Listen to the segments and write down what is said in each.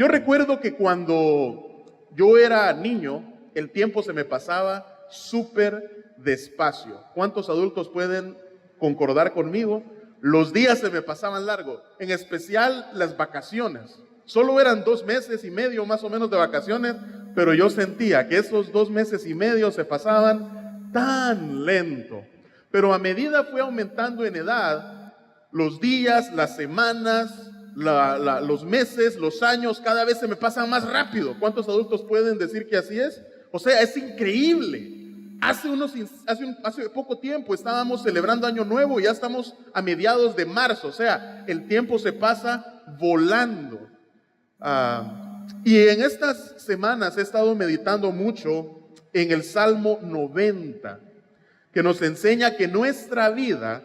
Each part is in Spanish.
Yo recuerdo que cuando yo era niño, el tiempo se me pasaba súper despacio. ¿Cuántos adultos pueden concordar conmigo? Los días se me pasaban largo, en especial las vacaciones. Solo eran 2 meses y medio más o menos de vacaciones, pero yo sentía que esos 2 meses y medio se pasaban tan lento. Pero a medida fue aumentando en edad, los días, las semanas, los meses, los años, cada vez se me pasan más rápido. ¿Cuántos adultos pueden decir que así es? O sea, es increíble. Hace poco tiempo estábamos celebrando Año Nuevo y ya estamos a mediados de marzo. O sea, el tiempo se pasa volando. Y en estas semanas he estado meditando mucho en el Salmo 90, que nos enseña que nuestra vida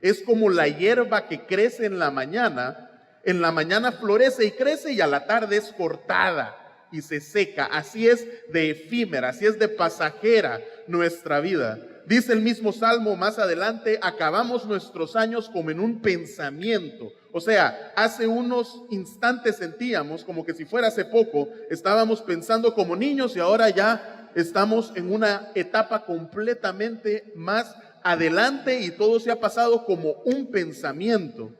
es como la hierba que crece en la mañana florece y crece y a la tarde es cortada y se seca. Así es de efímera, así es de pasajera nuestra vida. Dice el mismo Salmo más adelante: acabamos nuestros años como en un pensamiento. O sea, hace unos instantes sentíamos como que si fuera hace poco, estábamos pensando como niños y ahora ya estamos en una etapa completamente más adelante y todo se ha pasado como un pensamiento.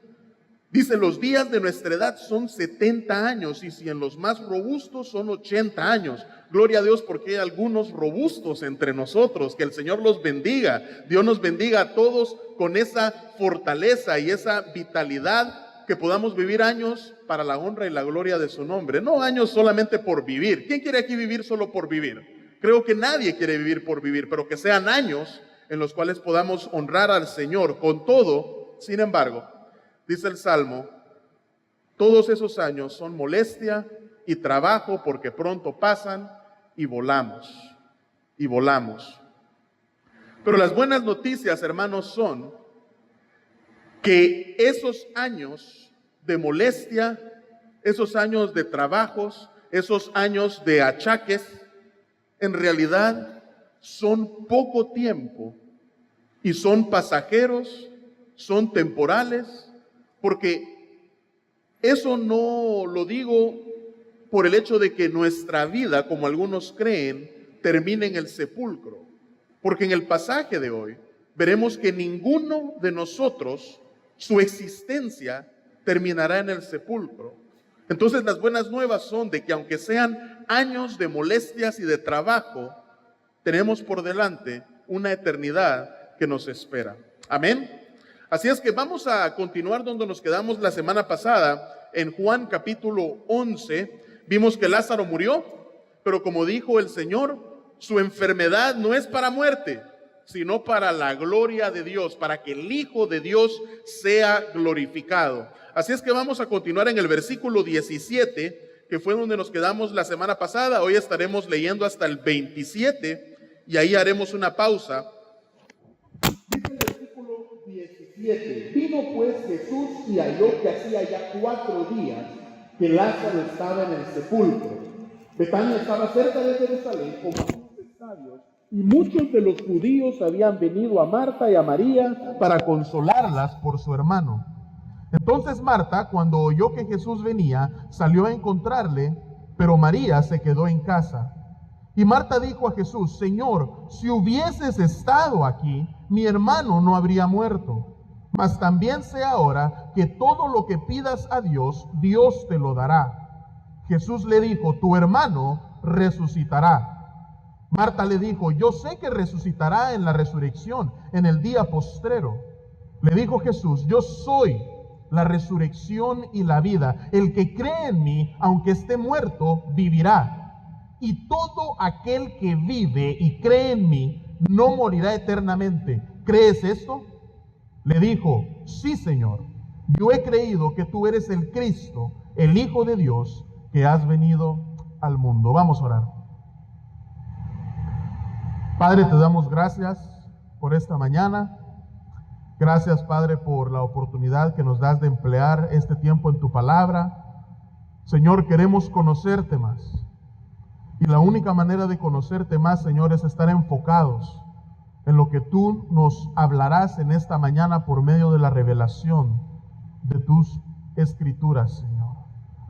Dice, los días de nuestra edad son 70 años y si en los más robustos son 80 años. Gloria a Dios porque hay algunos robustos entre nosotros, que el Señor los bendiga. Dios nos bendiga a todos con esa fortaleza y esa vitalidad, que podamos vivir años para la honra y la gloria de su nombre. No años solamente por vivir. ¿Quién quiere aquí vivir solo por vivir? Creo que nadie quiere vivir por vivir, pero que sean años en los cuales podamos honrar al Señor. Con todo, sin embargo, dice el Salmo, todos esos años son molestia y trabajo porque pronto pasan y volamos, y volamos. Pero las buenas noticias, hermanos, son que esos años de molestia, esos años de trabajos, esos años de achaques, en realidad son poco tiempo y son pasajeros, son temporales. Porque eso no lo digo por el hecho de que nuestra vida, como algunos creen, termine en el sepulcro. Porque en el pasaje de hoy veremos que ninguno de nosotros, su existencia terminará en el sepulcro. Entonces las buenas nuevas son de que aunque sean años de molestias y de trabajo, tenemos por delante una eternidad que nos espera. Amén. Así es que vamos a continuar donde nos quedamos la semana pasada, en Juan capítulo 11. Vimos que Lázaro murió, pero como dijo el Señor, su enfermedad no es para muerte, sino para la gloria de Dios, para que el Hijo de Dios sea glorificado. Así es que vamos a continuar en el versículo 17, que fue donde nos quedamos la semana pasada. Hoy estaremos leyendo hasta el 27 y ahí haremos una pausa. Vino pues Jesús y halló que hacía ya 4 días que Lázaro estaba en el sepulcro. Betania estaba cerca de Jerusalén, como a 2 estadios, y muchos de los judíos habían venido a Marta y a María para consolarlas por su hermano. Entonces Marta, cuando oyó que Jesús venía, salió a encontrarle, pero María se quedó en casa. Y Marta dijo a Jesús: Señor, si hubieses estado aquí, mi hermano no habría muerto. Mas también sé ahora que todo lo que pidas a Dios, Dios te lo dará. Jesús le dijo: tu hermano resucitará. Marta le dijo: yo sé que resucitará en la resurrección, en el día postrero. Le dijo Jesús: yo soy la resurrección y la vida. El que cree en mí, aunque esté muerto, vivirá. Y todo aquel que vive y cree en mí, no morirá eternamente. ¿Crees esto? Le dijo: sí, Señor, yo he creído que tú eres el Cristo, el Hijo de Dios, que has venido al mundo. Vamos a orar. Padre, te damos gracias por esta mañana. Gracias, Padre, por la oportunidad que nos das de emplear este tiempo en tu palabra. Señor, queremos conocerte más. Y la única manera de conocerte más, Señor, es estar enfocados en lo que tú nos hablarás en esta mañana por medio de la revelación de tus escrituras, Señor.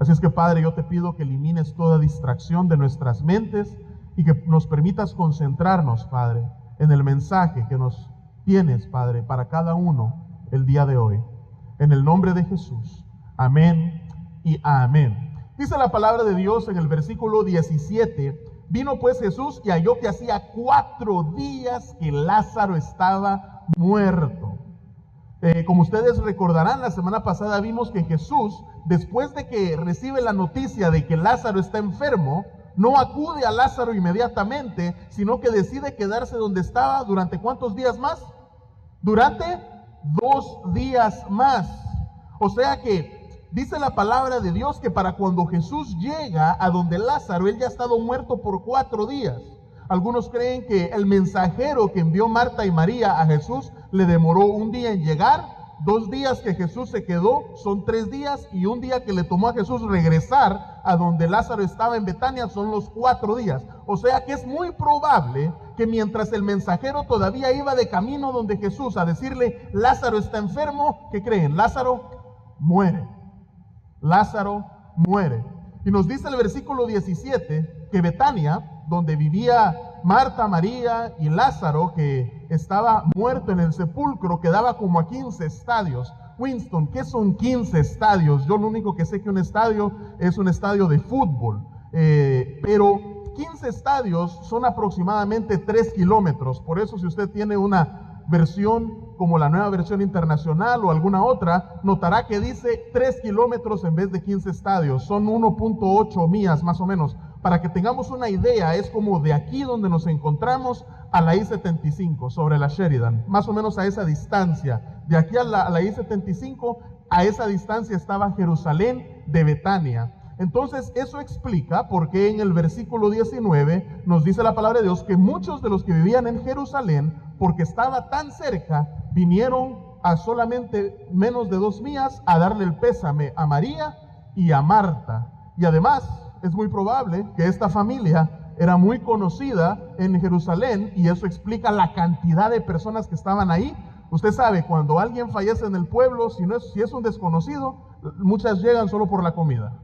Así es que, Padre, yo te pido que elimines toda distracción de nuestras mentes y que nos permitas concentrarnos, Padre, en el mensaje que nos tienes, Padre, para cada uno el día de hoy. En el nombre de Jesús. Amén y amén. Dice la palabra de Dios en el versículo 17: vino pues Jesús y halló que hacía 4 días que Lázaro estaba muerto. Como ustedes recordarán, la semana pasada vimos que Jesús, después de que recibe la noticia de que Lázaro está enfermo, no acude a Lázaro inmediatamente, sino que decide quedarse donde estaba. ¿Durante cuántos días más? Durante 2 días más. O sea que dice la palabra de Dios que para cuando Jesús llega a donde Lázaro, él ya ha estado muerto por 4 días. Algunos creen que el mensajero que envió Marta y María a Jesús le demoró 1 día en llegar, 2 días que Jesús se quedó, son 3 días, y 1 día que le tomó a Jesús regresar a donde Lázaro estaba en Betania, son los 4 días. O sea que es muy probable que mientras el mensajero todavía iba de camino donde Jesús a decirle, Lázaro está enfermo, ¿qué creen? Lázaro muere. Lázaro muere. Y nos dice el versículo 17 que Betania, donde vivía Marta, María y Lázaro, que estaba muerto en el sepulcro, quedaba como a 15 estadios. Winston, ¿qué son 15 estadios? Yo lo único que sé que un estadio es un estadio de fútbol, pero 15 estadios son aproximadamente 3 kilómetros. Por eso, si usted tiene una versión como la nueva versión internacional o alguna otra, notará que dice 3 kilómetros en vez de 15 estadios. Son 1.8 millas más o menos. Para que tengamos una idea, es como de aquí donde nos encontramos a la I-75, sobre la Sheridan, más o menos a esa distancia. De aquí a la I-75, a esa distancia estaba Jerusalén de Betania. Entonces, eso explica por qué en el versículo 19 nos dice la palabra de Dios que muchos de los que vivían en Jerusalén, porque estaba tan cerca, vinieron a solamente menos de 2 millas a darle el pésame a María y a Marta. Y además, es muy probable que esta familia era muy conocida en Jerusalén, y eso explica la cantidad de personas que estaban ahí. Usted sabe, cuando alguien fallece en el pueblo, si es un desconocido, muchas llegan solo por la comida.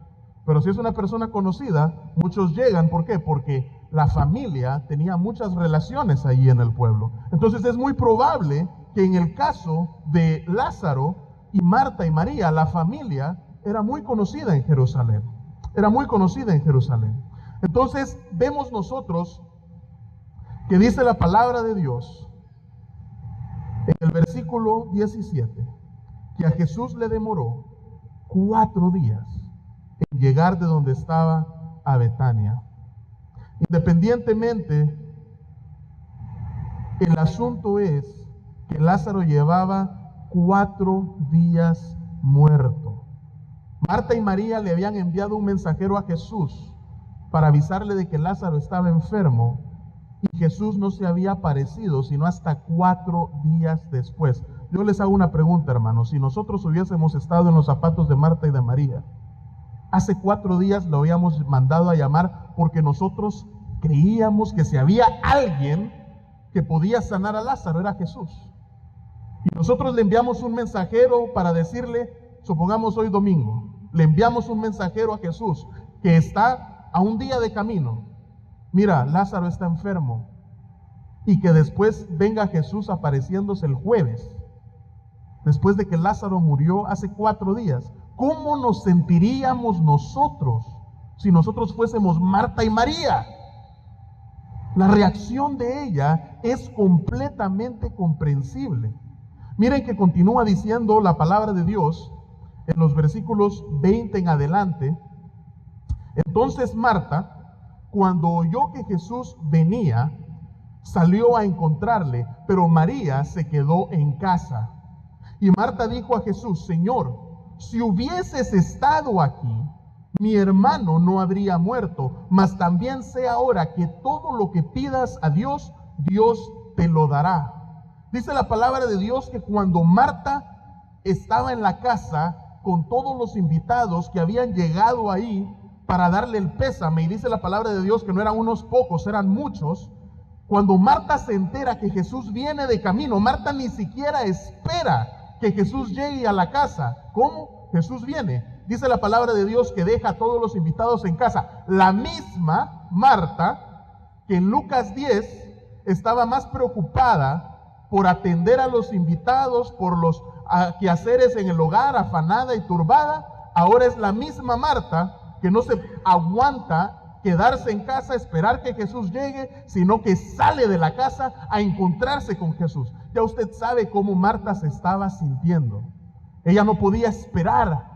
Pero si es una persona conocida, muchos llegan. ¿Por qué? Porque la familia tenía muchas relaciones ahí en el pueblo. Entonces es muy probable que en el caso de Lázaro y Marta y María, la familia era muy conocida en Jerusalén. Era muy conocida en Jerusalén. Entonces vemos nosotros que dice la palabra de Dios en el versículo 17 que a Jesús le demoró 4 días en llegar de donde estaba a Betania. Independientemente, el asunto es que Lázaro llevaba 4 días muerto. Marta y María le habían enviado un mensajero a Jesús para avisarle de que Lázaro estaba enfermo, y Jesús no se había aparecido sino hasta 4 días después. Yo les hago una pregunta, hermanos. Si nosotros hubiésemos estado en los zapatos de Marta y de María, hace 4 días lo habíamos mandado a llamar porque nosotros creíamos que si había alguien que podía sanar a Lázaro, era Jesús. Y nosotros le enviamos un mensajero para decirle, supongamos hoy domingo, le enviamos un mensajero a Jesús que está a 1 día de camino. Mira, Lázaro está enfermo. Y que después venga Jesús apareciéndose el jueves, después de que Lázaro murió hace 4 días. ¿Cómo nos sentiríamos nosotros si nosotros fuésemos Marta y María? La reacción de ella es completamente comprensible. Miren que continúa diciendo la palabra de Dios en los versículos 20 en adelante. Entonces Marta, cuando oyó que Jesús venía, salió a encontrarle, pero María se quedó en casa. Y Marta dijo a Jesús, Señor, si hubieses estado aquí, mi hermano no habría muerto, mas también sé ahora que todo lo que pidas a Dios, Dios te lo dará. Dice la palabra de Dios que cuando Marta estaba en la casa con todos los invitados que habían llegado ahí para darle el pésame, y dice la palabra de Dios que no eran unos pocos, eran muchos. Cuando Marta se entera que Jesús viene de camino, Marta ni siquiera espera que Jesús llegue a la casa. ¿Cómo? Jesús viene. dice la palabra de Dios que deja a todos los invitados en casa. La misma Marta, que en Lucas 10 estaba más preocupada por atender a los invitados, por los quehaceres en el hogar, afanada y turbada, ahora es la misma Marta que no se aguanta quedarse en casa, esperar que Jesús llegue, sino que sale de la casa a encontrarse con Jesús. Ya usted sabe cómo Marta se estaba sintiendo. Ella no podía esperar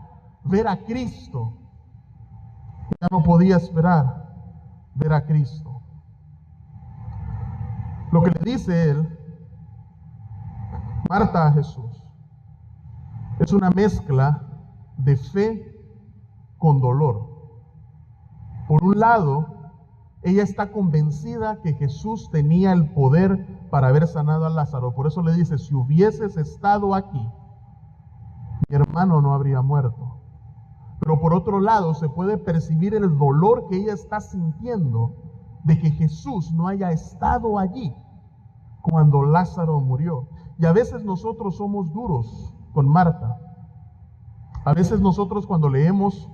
ver a Cristo. Ella no podía esperar ver a Cristo. Lo que le dice él, Marta, a Jesús, es una mezcla de fe con dolor. Por un lado, ella está convencida que Jesús tenía el poder para haber sanado a Lázaro. Por eso le dice, si hubieses estado aquí, mi hermano no habría muerto. Pero por otro lado, se puede percibir el dolor que ella está sintiendo de que Jesús no haya estado allí cuando Lázaro murió. Y a veces nosotros somos duros con Marta. A veces nosotros cuando leemos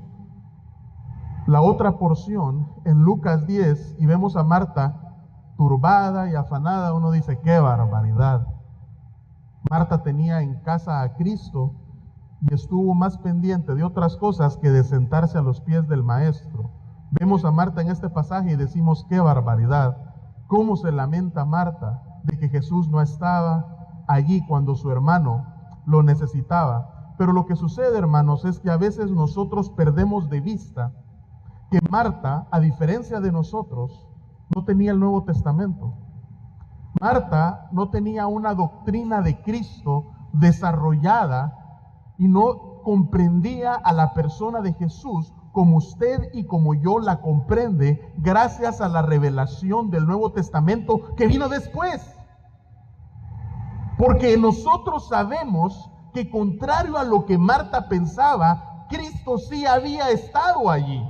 la otra porción en Lucas 10 y vemos a Marta turbada y afanada, uno dice, ¡qué barbaridad! Marta tenía en casa a Cristo y estuvo más pendiente de otras cosas que de sentarse a los pies del Maestro. Vemos a Marta en este pasaje y decimos, ¡qué barbaridad! ¿Cómo se lamenta Marta de que Jesús no estaba allí cuando su hermano lo necesitaba? Pero lo que sucede, hermanos, es que a veces nosotros perdemos de vista que Marta, a diferencia de nosotros, no tenía el Nuevo Testamento. Marta no tenía una doctrina de Cristo desarrollada y no comprendía a la persona de Jesús como usted y como yo la comprende gracias a la revelación del Nuevo Testamento que vino después. Porque nosotros sabemos que contrario a lo que Marta pensaba, Cristo sí había estado allí.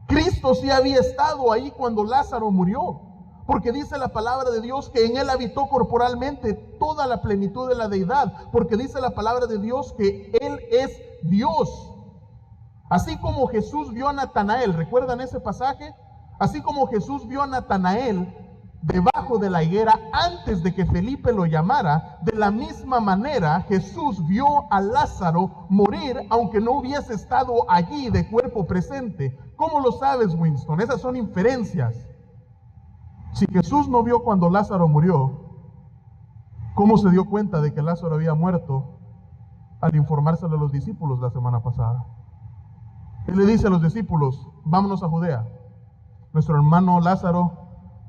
Cristo sí había estado ahí cuando Lázaro murió, porque dice la palabra de Dios que en él habitó corporalmente toda la plenitud de la deidad, porque dice la palabra de Dios que él es Dios. Así como Jesús vio a Natanael, ¿recuerdan ese pasaje? Así como Jesús vio a Natanael debajo de la higuera antes de que Felipe lo llamara, de la misma manera Jesús vio a Lázaro morir aunque no hubiese estado allí de cuerpo presente. ¿Cómo lo sabes, Winston? Esas son inferencias. Si Jesús no vio cuando Lázaro murió, ¿cómo se dio cuenta de que Lázaro había muerto al informárselo a los discípulos la semana pasada? Él le dice a los discípulos, vámonos a Judea. Nuestro hermano Lázaro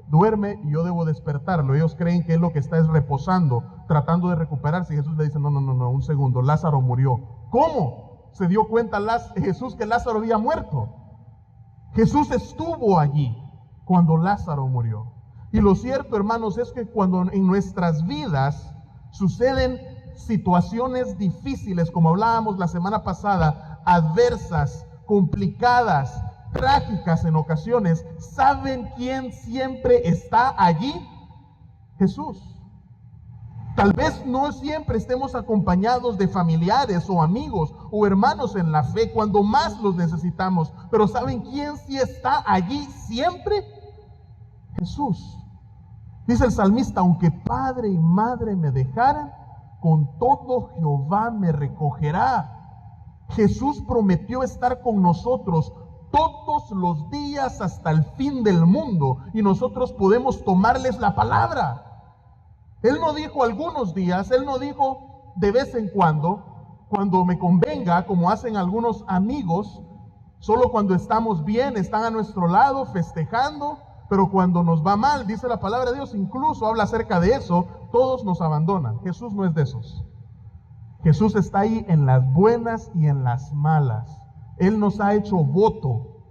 duerme y yo debo despertarlo. Ellos creen que él lo que está es reposando, tratando de recuperarse. Y Jesús le dice, no, un segundo, Lázaro murió. ¿Cómo se dio cuenta Jesús que Lázaro había muerto? Jesús estuvo allí cuando Lázaro murió. Y lo cierto, hermanos, es que cuando en nuestras vidas suceden situaciones difíciles, como hablábamos la semana pasada, adversas, complicadas, trágicas en ocasiones, ¿saben quién siempre está allí? Jesús. Tal vez no siempre estemos acompañados de familiares o amigos o hermanos en la fe cuando más los necesitamos, pero ¿saben quién sí está allí siempre? Jesús. Dice el salmista, aunque padre y madre me dejaran, con todo Jehová me recogerá. Jesús prometió estar con nosotros todos los días hasta el fin del mundo y nosotros podemos tomarles la palabra. Él no dijo algunos días, Él no dijo de vez en cuando me convenga, como hacen algunos amigos, solo cuando estamos bien, están a nuestro lado festejando, pero cuando nos va mal, dice la palabra de Dios, incluso habla acerca de eso, todos nos abandonan. Jesús no es de esos. Jesús está ahí en las buenas y en las malas. Él nos ha hecho voto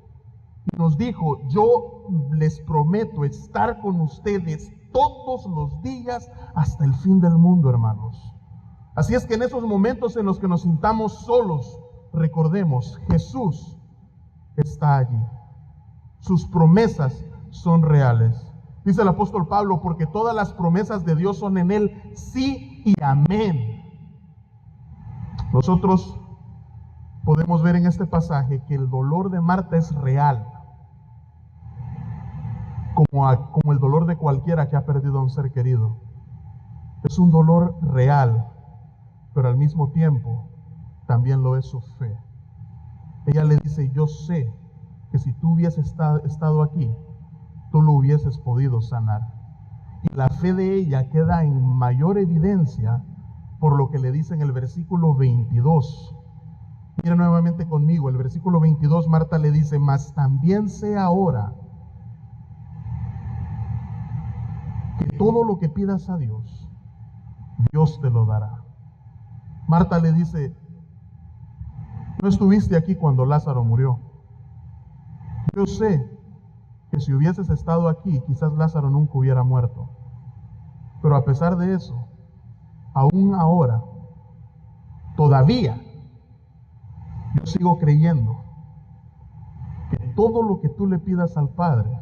y nos dijo, yo les prometo estar con ustedes todos los días hasta el fin del mundo, hermanos. Así es que en esos momentos en los que nos sintamos solos, recordemos, Jesús está allí. Sus promesas son reales. Dice el apóstol Pablo, porque todas las promesas de Dios son en Él sí y amén. Nosotros podemos ver en este pasaje que el dolor de Marta es real, como el dolor de cualquiera que ha perdido a un ser querido. Es un dolor real, pero al mismo tiempo también lo es su fe. Ella le dice, yo sé que si tú hubieses estado aquí, tú lo hubieses podido sanar. Y la fe de ella queda en mayor evidencia por lo que le dice en el versículo 22. Miren nuevamente conmigo, el versículo 22, Marta le dice, mas también sé ahora que todo lo que pidas a Dios, Dios te lo dará. Marta le dice, no estuviste aquí cuando Lázaro murió. Yo sé que si hubieses estado aquí, quizás Lázaro nunca hubiera muerto. Pero a pesar de eso, aún ahora, todavía, yo sigo creyendo que todo lo que tú le pidas al Padre,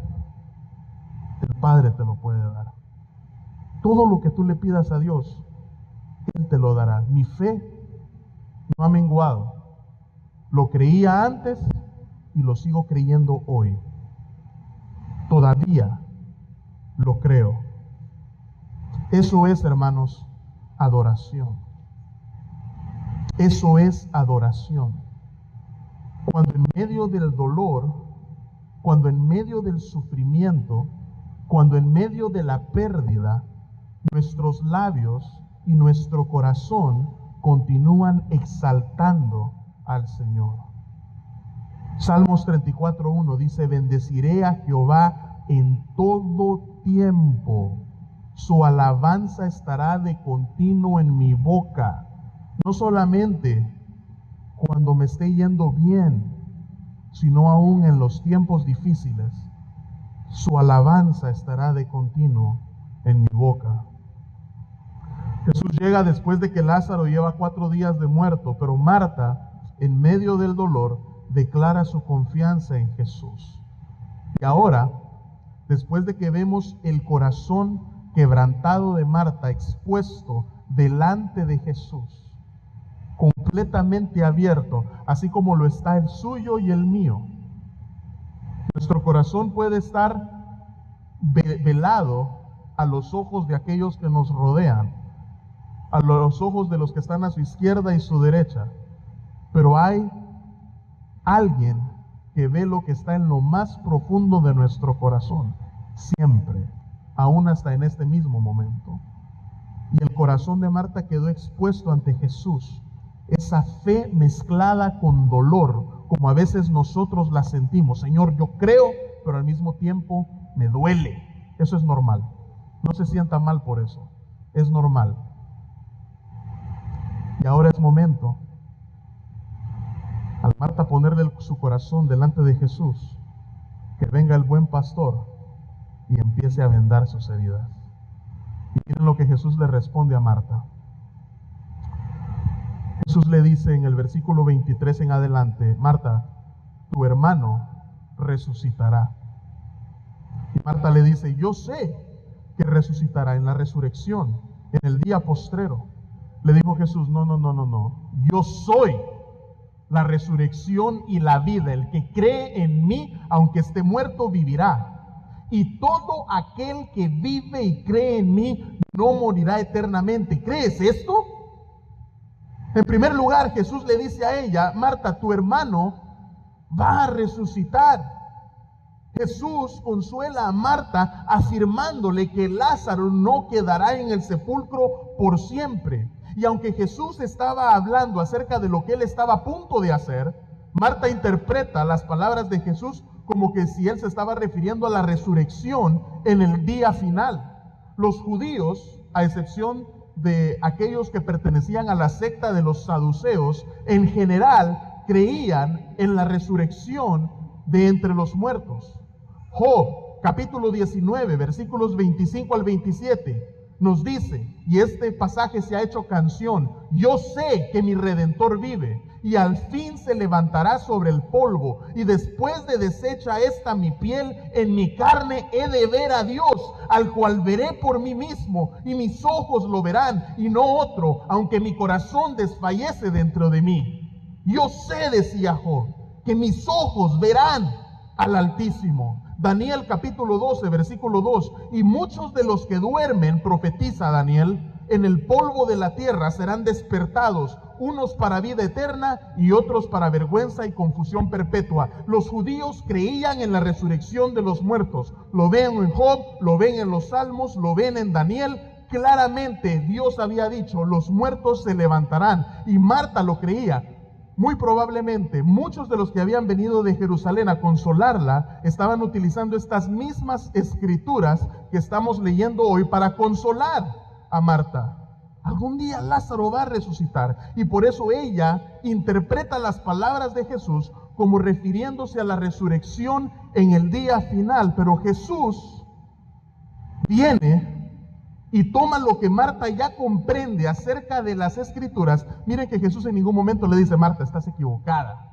el Padre te lo puede dar. Todo lo que tú le pidas a Dios, Él te lo dará. Mi fe no ha menguado. Lo creía antes y lo sigo creyendo hoy. Todavía lo creo. Eso es, hermanos, adoración. Eso es adoración. Cuando en medio del dolor, cuando en medio del sufrimiento, cuando en medio de la pérdida, nuestros labios y nuestro corazón continúan exaltando al Señor. Salmos 34:1 dice, bendeciré a Jehová en todo tiempo, su alabanza estará de continuo en mi boca. No solamente cuando me esté yendo bien, sino aún en los tiempos difíciles, su alabanza estará de continuo en mi boca. Jesús llega después de que Lázaro lleva 4 días de muerto, pero Marta, en medio del dolor, declara su confianza en Jesús. Y ahora, después de que vemos el corazón quebrantado de Marta expuesto delante de Jesús, completamente abierto, así como lo está el suyo y el mío, nuestro corazón puede estar velado a los ojos de aquellos que nos rodean, a los ojos de los que están a su izquierda y su derecha, pero hay alguien que ve lo que está en lo más profundo de nuestro corazón, siempre, aún hasta en este mismo momento. Y el corazón de Marta quedó expuesto ante Jesús, esa fe mezclada con dolor, como a veces nosotros la sentimos. Señor, yo creo, pero al mismo tiempo me duele. Eso es normal. No se sienta mal por eso. Es normal. Y ahora es momento, al Marta ponerle su corazón delante de Jesús, que venga el buen pastor y empiece a vendar sus heridas. Y miren lo que Jesús le responde a Marta. Jesús le dice en el versículo 23 en adelante, Marta, tu hermano resucitará. Y Marta le dice, yo sé que resucitará en la resurrección, en el día postrero. Le dijo Jesús, no, yo soy la resurrección y la vida. El que cree en mí, aunque esté muerto, vivirá. Y todo aquel que vive y cree en mí, no morirá eternamente. ¿Crees esto? En primer lugar, Jesús le dice a ella, Marta, tu hermano va a resucitar. Jesús consuela a Marta afirmándole que Lázaro no quedará en el sepulcro por siempre. Y aunque Jesús estaba hablando acerca de lo que él estaba a punto de hacer, Marta interpreta las palabras de Jesús como que si él se estaba refiriendo a la resurrección en el día final. Los judíos, a excepción de aquellos que pertenecían a la secta de los saduceos, en general creían en la resurrección de entre los muertos. Job, capítulo 19, versículos 25 al 27, nos dice, y este pasaje se ha hecho canción, yo sé que mi Redentor vive, y al fin se levantará sobre el polvo, y después de deshecha esta mi piel, en mi carne he de ver a Dios, al cual veré por mí mismo, y mis ojos lo verán, y no otro, aunque mi corazón desfallece dentro de mí. Yo sé, decía Job, que mis ojos verán al Altísimo. Daniel capítulo 12, versículo 2. Y muchos de los que duermen, profetiza Daniel, en el polvo de la tierra serán despertados, unos para vida eterna y otros para vergüenza y confusión perpetua. Los judíos creían en la resurrección de los muertos. Lo ven en Job, lo ven en los Salmos, lo ven en Daniel. Claramente Dios había dicho, los muertos se levantarán. Y Marta lo creía. Muy probablemente muchos de los que habían venido de Jerusalén a consolarla estaban utilizando estas mismas escrituras que estamos leyendo hoy para consolar a Marta. Algún día Lázaro va a resucitar, y por eso ella interpreta las palabras de Jesús como refiriéndose a la resurrección en el día final. Pero Jesús viene y toma lo que Marta ya comprende acerca de las escrituras. Miren que Jesús en ningún momento le dice, Marta, estás equivocada,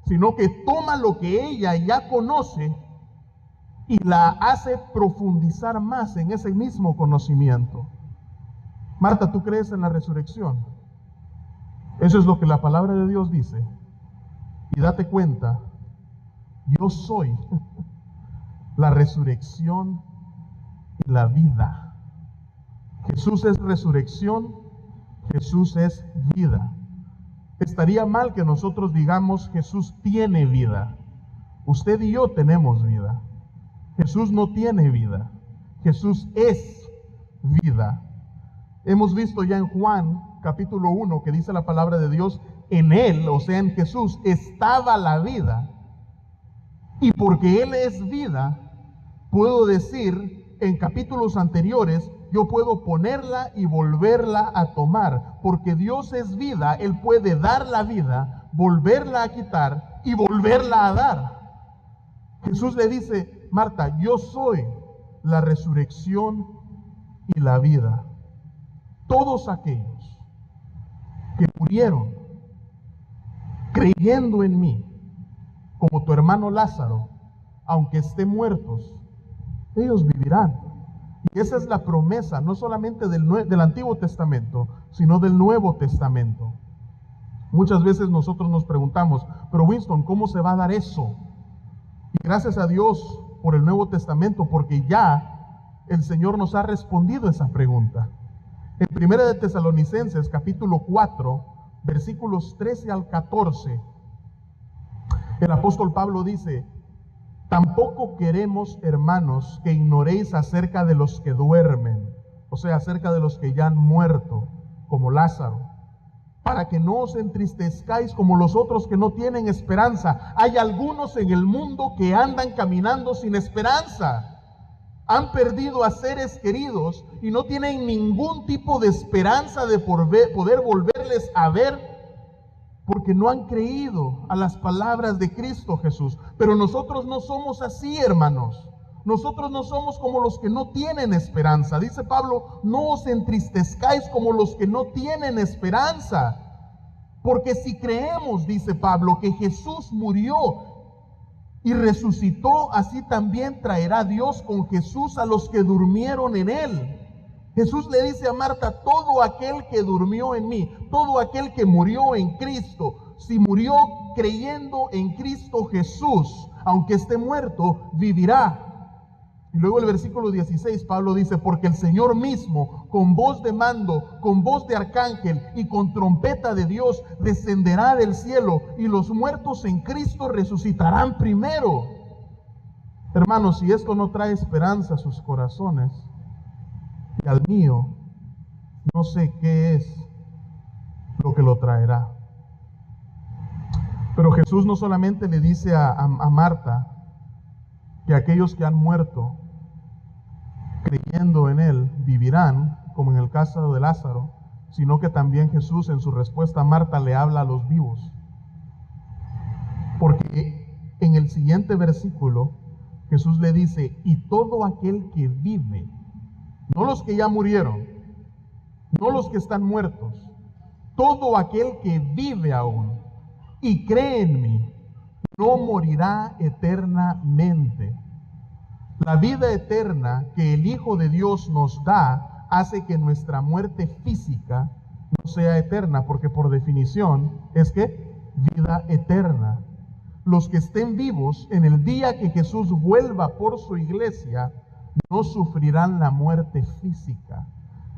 sino que toma lo que ella ya conoce y la hace profundizar más en ese mismo conocimiento. Marta, ¿tú crees en la resurrección? Eso es lo que la palabra de Dios dice. Y date cuenta, yo soy la resurrección y la vida. Jesús es resurrección, Jesús es vida. Estaría mal que nosotros digamos Jesús tiene vida. Usted y yo tenemos vida. Jesús no tiene vida. Jesús es vida. Hemos visto ya en Juan capítulo 1 que dice la palabra de Dios, en Él, o sea en Jesús, estaba la vida. Y porque Él es vida, puedo decir en capítulos anteriores, yo puedo ponerla y volverla a tomar, porque Dios es vida. Él puede dar la vida, volverla a quitar y volverla a dar. Jesús le dice, Marta, yo soy la resurrección y la vida. Todos aquellos que murieron creyendo en mí, como tu hermano Lázaro, aunque estén muertos, ellos vivirán. Y esa es la promesa, no solamente del Antiguo Testamento, sino del Nuevo Testamento. Muchas veces nosotros nos preguntamos, pero Winston, ¿cómo se va a dar eso? Y gracias a Dios por el Nuevo Testamento, porque ya el Señor nos ha respondido esa pregunta. En 1 de Tesalonicenses, capítulo 4, versículos 13 al 14, el apóstol Pablo dice, tampoco queremos, hermanos, que ignoréis acerca de los que duermen, o sea, acerca de los que ya han muerto, como Lázaro, para que no os entristezcáis como los otros que no tienen esperanza. Hay algunos en el mundo que andan caminando sin esperanza. Han perdido a seres queridos y no tienen ningún tipo de esperanza de poder volverles a ver, porque no han creído a las palabras de Cristo Jesús. Pero nosotros no somos así, hermanos. Nosotros no somos como los que no tienen esperanza. Dice Pablo, no os entristezcáis como los que no tienen esperanza. Porque si creemos, dice Pablo, que Jesús murió y resucitó, así también traerá Dios con Jesús a los que durmieron en Él. Jesús le dice a Marta, todo aquel que durmió en mí, todo aquel que murió en Cristo, si murió creyendo en Cristo Jesús, aunque esté muerto, vivirá. Y luego el versículo 16, Pablo dice, porque el Señor mismo, con voz de mando, con voz de arcángel y con trompeta de Dios, descenderá del cielo, y los muertos en Cristo resucitarán primero. Hermanos, si esto no trae esperanza a sus corazones, y al mío, no sé qué es lo que lo traerá. Pero Jesús no solamente le dice a Marta que aquellos que han muerto creyendo en Él vivirán, como en el caso de Lázaro, sino que también Jesús en su respuesta a Marta le habla a los vivos. Porque en el siguiente versículo Jesús le dice, y todo aquel que vive, no los que ya murieron, no los que están muertos, todo aquel que vive aún y cree en mí, no morirá eternamente. La vida eterna que el Hijo de Dios nos da hace que nuestra muerte física no sea eterna, porque por definición es que vida eterna. Los que estén vivos en el día que Jesús vuelva por su iglesia no sufrirán la muerte física.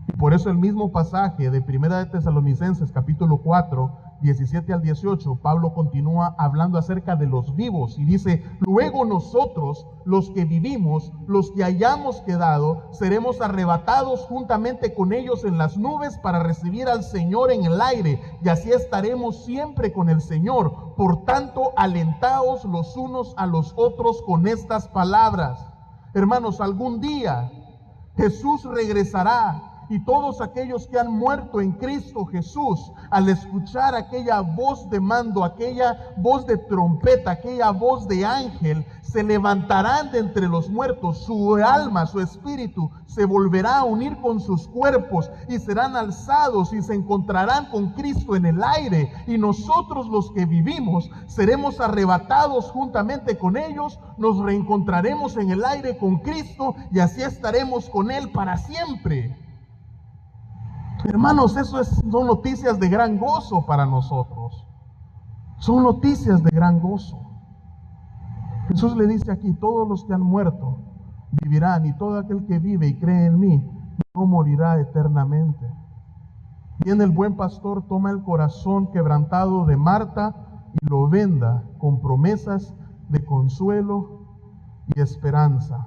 Y por eso el mismo pasaje de 1 de Tesalonicenses capítulo 4, 17 al 18, Pablo continúa hablando acerca de los vivos y dice: luego nosotros, los que vivimos, los que hayamos quedado, seremos arrebatados juntamente con ellos en las nubes para recibir al Señor en el aire, y así estaremos siempre con el Señor. Por tanto, alentaos los unos a los otros con estas palabras. Hermanos, algún día Jesús regresará. Y todos aquellos que han muerto en Cristo Jesús, al escuchar aquella voz de mando, aquella voz de trompeta, aquella voz de ángel, se levantarán de entre los muertos. Su alma, su espíritu, se volverá a unir con sus cuerpos y serán alzados y se encontrarán con Cristo en el aire. Y nosotros, los que vivimos, seremos arrebatados juntamente con ellos, nos reencontraremos en el aire con Cristo y así estaremos con Él para siempre. Hermanos, son noticias de gran gozo para nosotros. Son noticias de gran gozo. Jesús le dice aquí: todos los que han muerto vivirán, y todo aquel que vive y cree en mí no morirá eternamente. Viene el buen pastor, toma el corazón quebrantado de Marta y lo venda con promesas de consuelo y esperanza.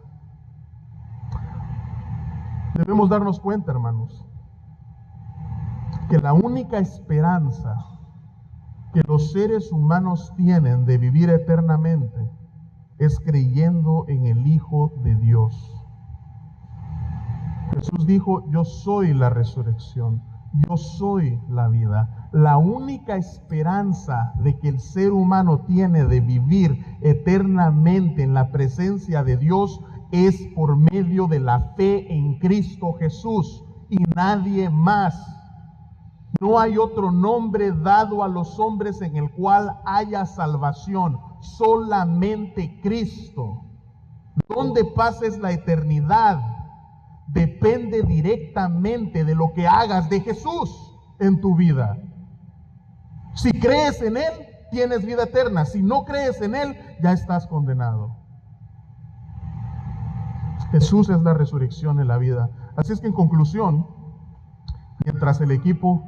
Debemos darnos cuenta, hermanos, que la única esperanza que los seres humanos tienen de vivir eternamente es creyendo en el Hijo de Dios. Jesús dijo: yo soy la resurrección, yo soy la vida. La única esperanza de que el ser humano tiene de vivir eternamente en la presencia de Dios es por medio de la fe en Cristo Jesús y nadie más. No hay otro nombre dado a los hombres en el cual haya salvación, solamente Cristo. Donde pases la eternidad depende directamente de lo que hagas de Jesús en tu vida. Si crees en Él, tienes vida eterna. Si no crees en Él, ya estás condenado. Jesús es la resurrección y la vida. Así es que, en conclusión, mientras el equipo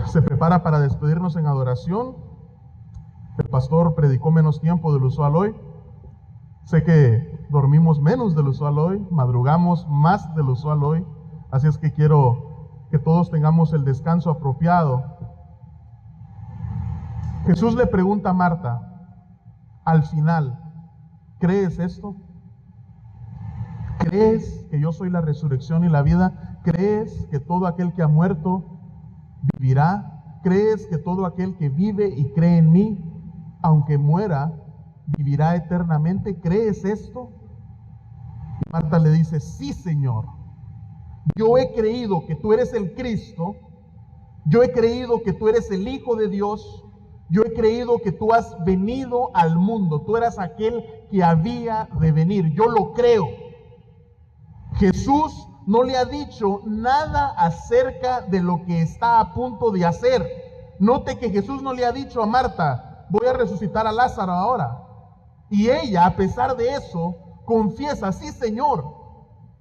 se prepara para despedirnos en adoración, el pastor predicó menos tiempo del usual hoy. Sé que dormimos menos del usual hoy, madrugamos más del usual hoy, así es que quiero que todos tengamos el descanso apropiado. Jesús le pregunta a Marta al final: ¿crees esto? ¿Crees que yo soy la resurrección y la vida? ¿Crees que todo aquel que ha muerto vivirá? ¿Crees que todo aquel que vive y cree en mí, aunque muera, vivirá eternamente? ¿Crees esto? Y Marta le dice: sí, Señor. Yo he creído que tú eres el Cristo. Yo he creído que tú eres el Hijo de Dios. Yo he creído que tú has venido al mundo. Tú eras aquel que había de venir. Yo lo creo. Jesús no le ha dicho nada acerca de lo que está a punto de hacer. Note que Jesús no le ha dicho a Marta: voy a resucitar a Lázaro ahora. Y ella, a pesar de eso, confiesa: sí, Señor,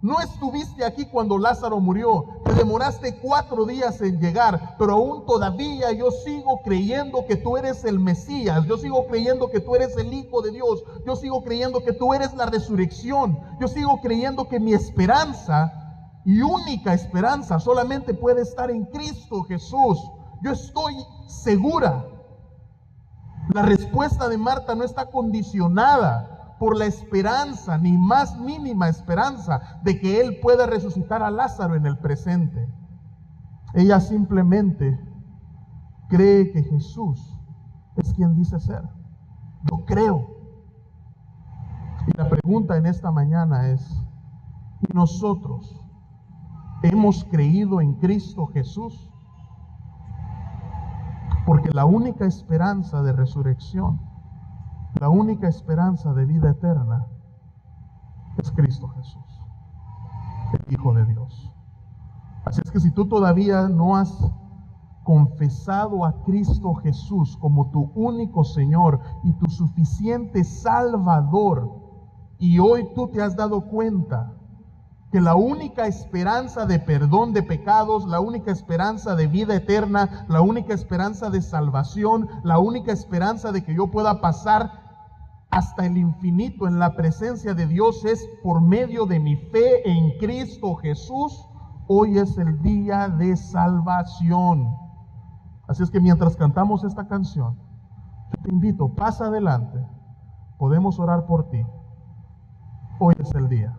no estuviste aquí cuando Lázaro murió, te demoraste 4 días en llegar, pero aún todavía yo sigo creyendo que tú eres el Mesías, yo sigo creyendo que tú eres el Hijo de Dios, yo sigo creyendo que tú eres la resurrección, yo sigo creyendo que mi esperanza y única esperanza solamente puede estar en Cristo Jesús. Yo estoy segura. La respuesta de Marta no está condicionada por la esperanza, ni más mínima esperanza, de que Él pueda resucitar a Lázaro en el presente. Ella simplemente cree que Jesús es quien dice ser. Yo creo. Y la pregunta en esta mañana es: ¿y nosotros hemos creído en Cristo Jesús? Porque la única esperanza de resurrección, la única esperanza de vida eterna es Cristo Jesús, el Hijo de Dios. Así es que si tú todavía no has confesado a Cristo Jesús como tu único Señor y tu suficiente Salvador, y hoy tú te has dado cuenta que la única esperanza de perdón de pecados, la única esperanza de vida eterna, la única esperanza de salvación, la única esperanza de que yo pueda pasar hasta el infinito en la presencia de Dios es por medio de mi fe en Cristo Jesús, hoy es el día de salvación. Así es que mientras cantamos esta canción, yo te invito, pasa adelante, podemos orar por ti. Hoy es el día.